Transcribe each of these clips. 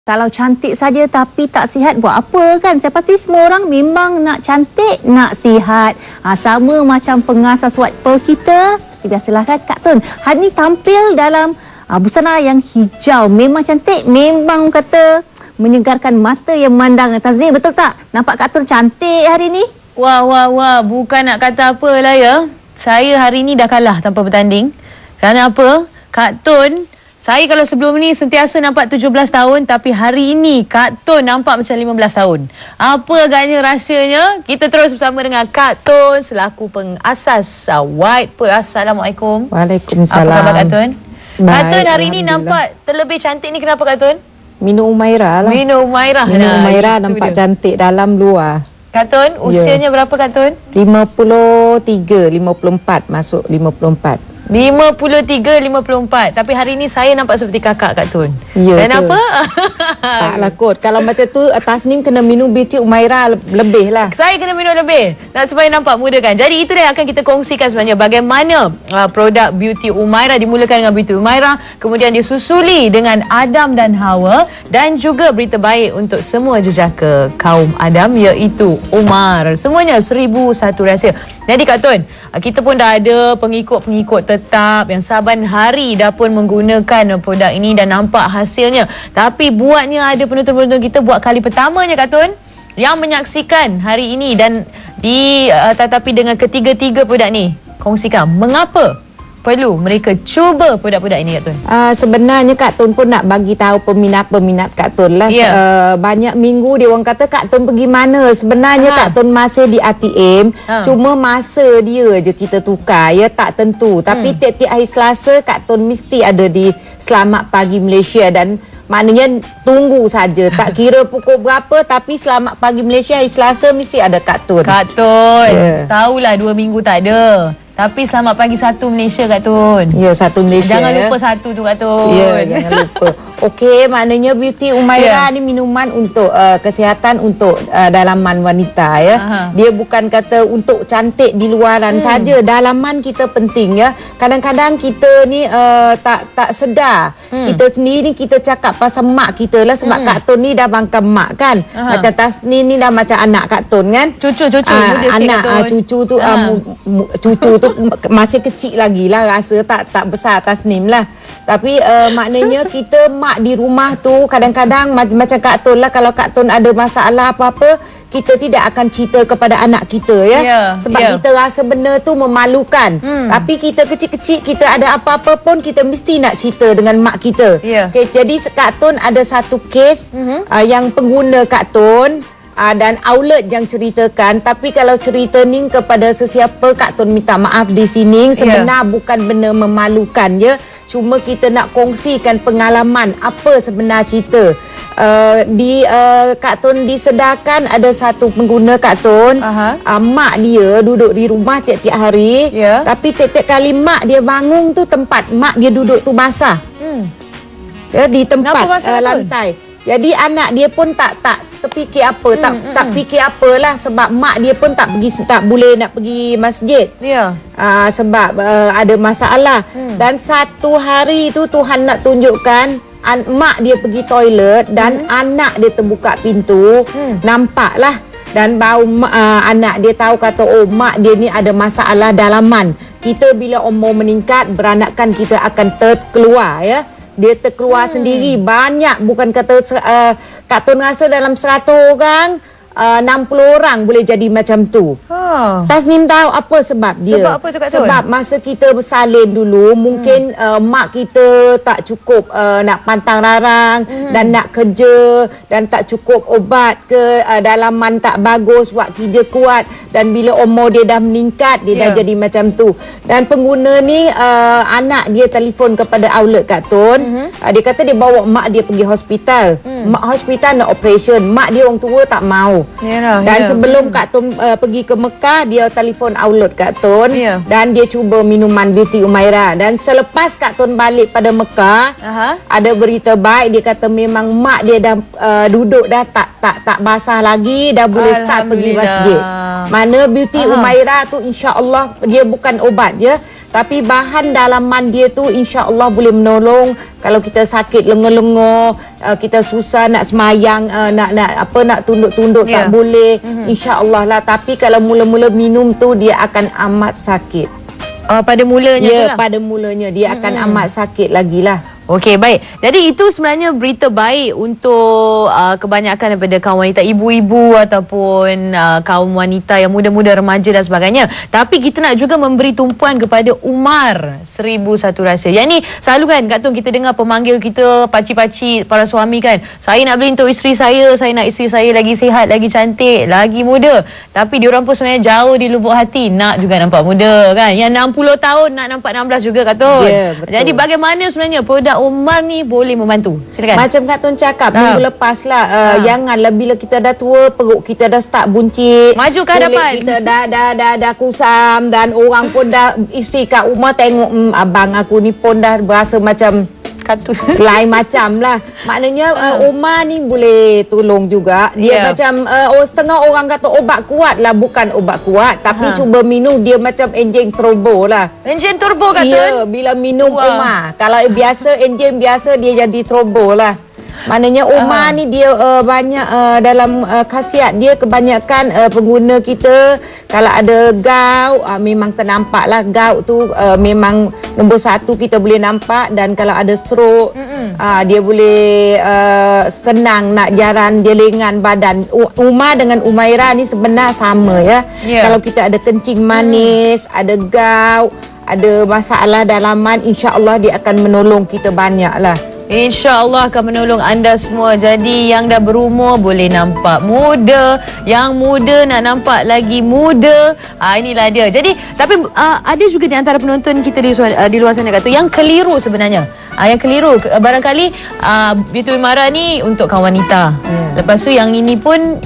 Kalau cantik saja tapi tak sihat buat apa kan? Saya pasti semua orang memang nak cantik, nak sihat. Sama macam pengasas white pearl kita. Seperti biasalah kan Kak Tun. Hari ni tampil dalam busana yang hijau. Memang cantik, memang kata menyegarkan mata yang memandang. Tazni, betul tak? Nampak Kak Tun cantik hari ni? Wah. Bukan nak kata apa lah ya. Saya hari ni dah kalah tanpa bertanding. Kerana apa? Kak Tun, saya kalau sebelum ni sentiasa nampak 17 tahun, tapi hari ini Kak Tun nampak macam 15 tahun. Apa agaknya rahsianya? Kita terus bersama dengan Kak Tun selaku pengasas White Pearl. Assalamualaikum. Waalaikumsalam. Apa khabar Kak Tun? Baik, Kak Tun hari ini nampak terlebih cantik ni, kenapa Kak Tun? Minum Umairah lah. Minum Umairah. Minum Umairah nampak cantik dalam luar. Kak Tun, usianya berapa Kak Tun? 53, 54, masuk 54. 53, 54. Tapi hari ni saya nampak seperti kakak Kak Tun. Ya, kenapa? Taklah kot. Kalau macam tu Tasnim kena minum beauty Umairah lebih lah. Saya kena minum lebih supaya nampak muda kan. Jadi itu yang akan kita kongsikan sebenarnya, bagaimana produk beauty Umairah dimulakan dengan beauty Umairah, kemudian disusuli dengan Adam dan Hawa, dan juga berita baik untuk semua jejaka kaum Adam, iaitu Umar. Semuanya 1001 rahsia. Jadi Kak Tun, kita pun dah ada pengikut-pengikut tetap yang saban hari dah pun menggunakan produk ini dan nampak hasilnya. Tapi buatnya ada penonton-penonton kita buat kali pertamanya Kak Tun yang menyaksikan hari ini, dan tetapi dengan ketiga-tiga produk ni, kongsikan mengapa perlu mereka cuba produk-produk ini Kak Tun. Sebenarnya Kak Tun pun nak bagi tahu peminat-peminat Kak Tun lah. Banyak minggu dia orang kata Kak Tun pergi mana. Sebenarnya Kak Tun masih di ATM. Cuma masa dia je kita tukar, ya tak tentu. Tapi tiap-tiap hari Selasa Kak Tun mesti ada di Selamat Pagi Malaysia, dan maknanya tunggu saja. Tak kira pukul berapa, tapi Selamat Pagi Malaysia hari Selasa mesti ada Kak Tun. Kak Tun, tahulah 2 minggu tak ada. Tapi Selamat Pagi 1 Malaysia Kak Tun. Ya, 1 Malaysia. Jangan lupa 1 tu Kak Tun. Ya, jangan lupa. Okey, maknanya beauty Umairah ni minuman untuk kesihatan, untuk dalaman wanita ya. Dia bukan kata untuk cantik di luaran saja. Dalaman kita penting ya. Kadang-kadang kita ni tak sedar. Kita sendiri kita cakap pasal mak kita lah, sebab Kak Tun ni dah bangkang mak kan. Macam Tasnim ni dah macam anak Kak Tun kan. Cucu muda anak Kak Tun. cucu tu cucu tu masih kecil lagi lah, rasa tak besar Tasnim lah. Tapi maknanya kita mak di rumah tu kadang-kadang macam Kak Tun lah, kalau Kak Tun ada masalah apa-apa, kita tidak akan cerita kepada anak kita ya. Sebab kita rasa benda tu memalukan. Tapi kita kecil-kecil, kita ada apa-apa pun kita mesti nak cerita dengan mak kita. Okay, jadi Kak Tun ada satu kes yang pengguna Kak Tun dan outlet yang ceritakan. Tapi kalau cerita ni kepada sesiapa, Kak Tun minta maaf di sini. Sebenarnya bukan benda memalukan ya. Cuma kita nak kongsikan pengalaman apa sebenar cerita. Kak Tun disedarkan ada satu pengguna Kak Tun, mak dia duduk di rumah tiap-tiap hari, tapi tiap-tiap kali mak dia bangun tu, tempat mak dia duduk tu basah. Ya, di tempat lantai. Jadi anak dia pun tak terfikir apa, tak fikir apalah, sebab mak dia pun tak boleh nak pergi masjid. Sebab ada masalah. Dan satu hari tu Tuhan nak tunjukkan, mak dia pergi toilet dan anak dia terbuka pintu, nampaklah, dan baru anak dia tahu, kata oh mak dia ni ada masalah dalaman. Kita bila umur meningkat, beranakan kita akan terkeluar ya. Dia terkeluar sendiri banyak, bukan kata Kak Tun rasa dalam 100 orang 60 orang boleh jadi macam tu. Tasnim tahu apa sebab dia. Sebab apa tu Kak Tun? Sebab masa kita bersalin dulu, mungkin mak kita tak cukup nak pantang rarang dan nak kerja, dan tak cukup obat ke, dalaman tak bagus buat kerja kuat, dan bila umur dia dah meningkat, dia dah jadi macam tu. Dan pengguna ni anak dia telefon kepada outlet Kak Tun. Dia kata dia bawa mak dia pergi hospital. Mak hospital nak operation, mak dia orang tua tak mau. Dan sebelum Kak Tun pergi ke Mekah, dia telefon outlet Kak Tun, dan dia cuba minuman beauty Umairah. Dan selepas Kak Tun balik pada Mekah, ada berita baik. Dia kata memang mak dia dah duduk dah tak basah lagi, dah boleh start pergi masjid. Mana beauty Umairah tu insya-Allah dia bukan obat ya, Tapi bahan dalaman dia tu insya-Allah boleh menolong kalau kita sakit lenga-lenga, kita susah nak semayang, nak tunduk-tunduk tak boleh. Insya-Allah lah. Tapi kalau mula-mula minum tu dia akan amat sakit. Pada mulanya tu lah. Pada mulanya dia akan amat sakit lagi lah. Okey, baik. Jadi itu sebenarnya berita baik untuk kebanyakan daripada kaum wanita, ibu-ibu ataupun kaum wanita yang muda-muda, remaja dan sebagainya. Tapi kita nak juga memberi tumpuan kepada Umar 1001 Rahsia. Yang ni selalu kan Kak Tun kita dengar pemanggil kita, pakcik-pakcik, para suami kan. Saya nak beli untuk isteri saya nak isteri saya lagi sihat, lagi cantik, lagi muda. Tapi diorang pun sebenarnya jauh di lubuk hati nak juga nampak muda kan. Yang 60 tahun nak nampak 16 juga Kak Tun. Jadi bagaimana sebenarnya produk Umar ni boleh membantu? Silakan. Macam Kak Tun cakap minggu lepas lah, janganlah bila kita dah tua, perut kita dah start buncit, maju ke hadapan, kita dah kusam, dan orang pun dah, isteri Kak Umar tengok abang aku ni pun dah berasa macam kartun lain macam lah. Maknanya Umar ni boleh tolong juga. Dia macam setengah orang kata obat kuat lah. Bukan obat kuat, tapi cuba minum dia macam enjin turbo lah. Enjin turbo Kak Tun? Ya, bila minum Umar. Kalau biasa enjin biasa dia jadi turbo lah. Maknanya Umar ni dia banyak dalam khasiat dia, kebanyakan pengguna kita kalau ada gout memang ternampak lah. Gout tu memang nombor 1 kita boleh nampak. Dan kalau ada stroke dia boleh senang nak jalan, dia ringan badan. Umar dengan Umairah ni sebenarnya sama ya. Kalau kita ada kencing manis, ada gout, ada masalah dalaman, insya-Allah dia akan menolong kita banyak lah. InsyaAllah akan menolong anda semua. Jadi yang dah berumur boleh nampak muda, yang muda nak nampak lagi muda. Inilah dia. Jadi tapi ada juga di antara penonton kita di luar sana kata yang keliru sebenarnya. Yang keliru barangkali Beauty Umairah ni untuk kaum wanita. Lepas tu yang ini pun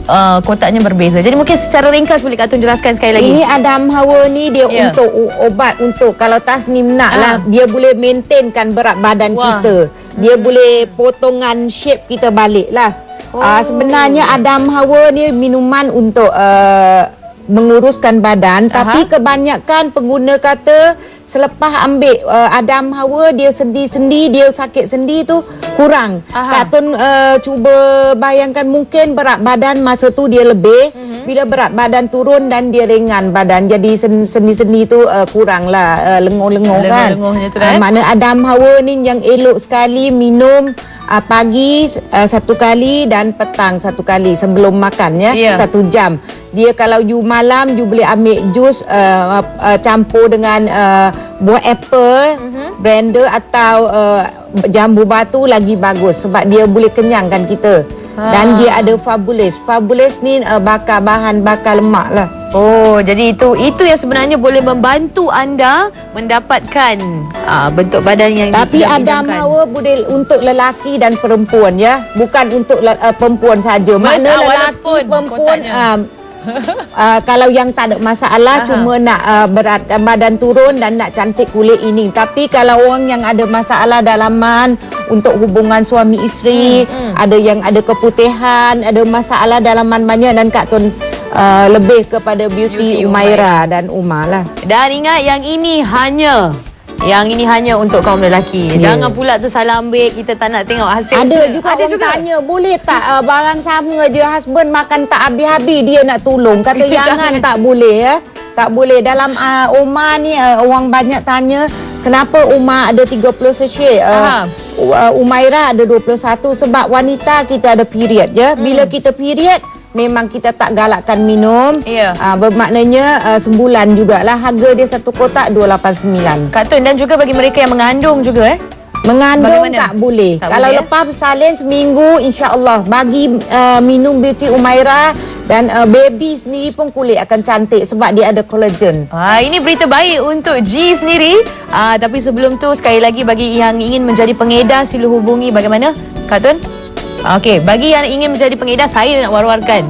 kotaknya berbeza. Jadi mungkin secara ringkas boleh Kak Tun jelaskan sekali lagi. Ini Adam Hawa ni dia untuk obat, untuk kalau tasnim nak lah, dia boleh maintainkan berat badan kita. Dia boleh potongan shape kita balik lah. Sebenarnya Adam Hawa ni minuman untuk menguruskan badan. Tapi kebanyakan pengguna kata selepas ambil Adam Hawa, dia sendi-sendi, dia sakit sendi tu kurang. Kak Tun cuba bayangkan, mungkin berat badan masa tu dia lebih. Bila berat badan turun dan dia ringan badan, jadi sendi-sendi tu kurang lah, lenguh-lenguh kan. Makna Adam Hawa ni yang elok sekali minum pagi 1 kali dan petang 1 kali sebelum makan ya. 1 jam. Dia kalau you malam you boleh ambil jus campur dengan buah apple, blender atau jambu batu lagi bagus sebab dia boleh kenyangkan kita. Dan dia ada Fabulous. Fabulous ni bakar bahan bakar lemak lah. Oh, jadi itu yang sebenarnya boleh membantu anda mendapatkan bentuk badan yang tapi Adam Hawa boleh untuk lelaki dan perempuan ya, bukan untuk perempuan saja. Makna lelaki perempuan kalau yang tak ada masalah, cuma nak berat badan turun dan nak cantik kulit ini. Tapi kalau orang yang ada masalah dalaman untuk hubungan suami isteri, ada yang ada keputihan, ada masalah dalaman banyak, dan Kak Tun lebih kepada Beauty Umairah dan Umar lah. Dan ingat yang ini hanya untuk kaum lelaki. Jangan pula tersalah ambil, kita tak nak tengok hasil. Ada juga orang tanya, boleh tak barang sama je, husband makan tak habis-habis dia nak tolong. Kata jangan, tak boleh ya. Tak boleh. Dalam Umar ni orang banyak tanya, kenapa Umar ada 30 sachet, Umairah ada 21? Sebab wanita kita ada period ya. Bila kita period, memang kita tak galakkan minum. Bermaknanya sebulan jugalah. Harga dia 1 kotak 289. Kak Tun, dan juga bagi mereka yang mengandung juga mengandung tak boleh. Kalau lepas bersalin seminggu, insya-Allah bagi minum Beauty Umairah. Dan baby sendiri pun kulit akan cantik sebab dia ada collagen. Ini berita baik untuk G sendiri. Tapi sebelum tu sekali lagi bagi yang ingin menjadi pengedar, sila hubungi bagaimana Kak Tun? Okey, bagi yang ingin menjadi pengedar, saya nak war-warkan.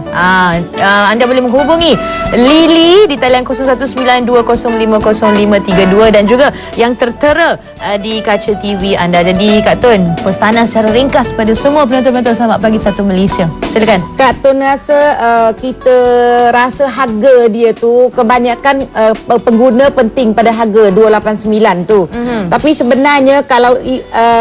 Anda boleh menghubungi Lily di talian 0192050532 dan juga yang tertera di kaca TV anda. Jadi Kak Tun, pesanan secara ringkas pada semua penonton-penonton Selamat Pagi Satu Malaysia. Silakan. Kak Tun rasa kita rasa harga dia tu kebanyakan pengguna penting pada harga 289 tu. Tapi sebenarnya kalau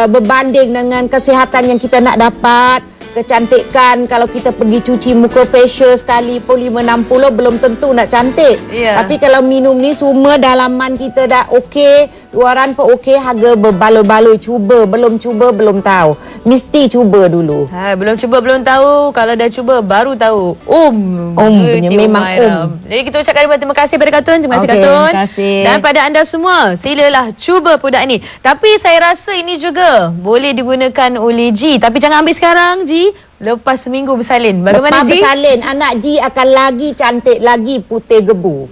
berbanding dengan kesihatan yang kita nak dapat, kecantikan, kalau kita pergi cuci muka facial sekali pun 560 belum tentu nak cantik. Tapi kalau minum ni semua dalaman kita dah okey, luaran pun okey, harga berbaloi-baloi. Belum cuba belum tahu. Mesti cuba dulu. Belum cuba belum tahu, kalau dah cuba baru tahu. Punya memang Jadi kita ucapkan terima kasih pada Kak Tun. Terima kasih Kak Tun. Terima kasih. Dan pada anda semua, silalah cuba produk ni. Tapi saya rasa ini juga boleh digunakan oleh Ji. Tapi jangan ambil sekarang Ji. Lepas seminggu bersalin. Bagaimana Lepas Ji? bersalin, anak Ji akan lagi cantik, lagi putih gebu.